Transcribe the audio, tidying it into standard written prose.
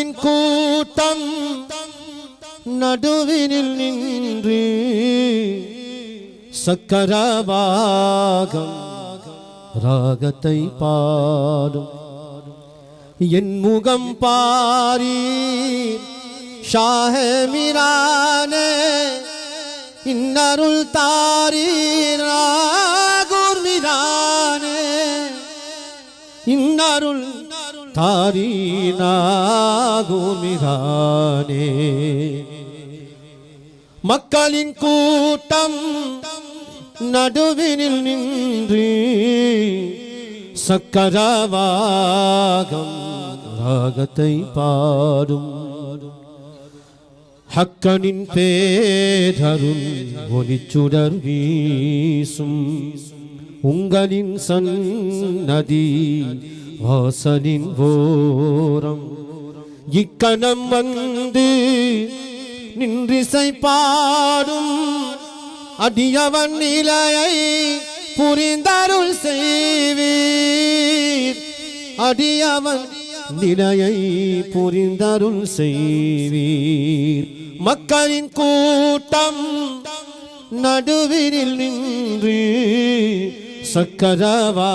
மக்களின் கூட்டம் நடுவினில் நின்று சக்கரவாகம் ராகத்தை பாடும். என் முகம் பாரீர் ஷாஹே மீரானே, இன்னருள் தாரீர் நாகூர் மீரானே, இன்னருள் தாரீர் நாகூர் மீரானே. மக்களின் கூட்டம் நடுவினில் நின்று சக்கரவாகம் ராகத்தை பாடும். ஹக்கனின் பேரருள் ஒளிச்சுடர் வீசும் உங்களின் சன்னதி வாசலின் ஓரம். இக்கணம் வந்து நின்றிசை பாடும் அடியவன் நிலையை புரிந்தருள் செய்வீர். அடியவன் நிலையை புரிந்தருள் செய்வீர். மக்களின் கூட்டம் நடுவினில் நின்று சக்கரவா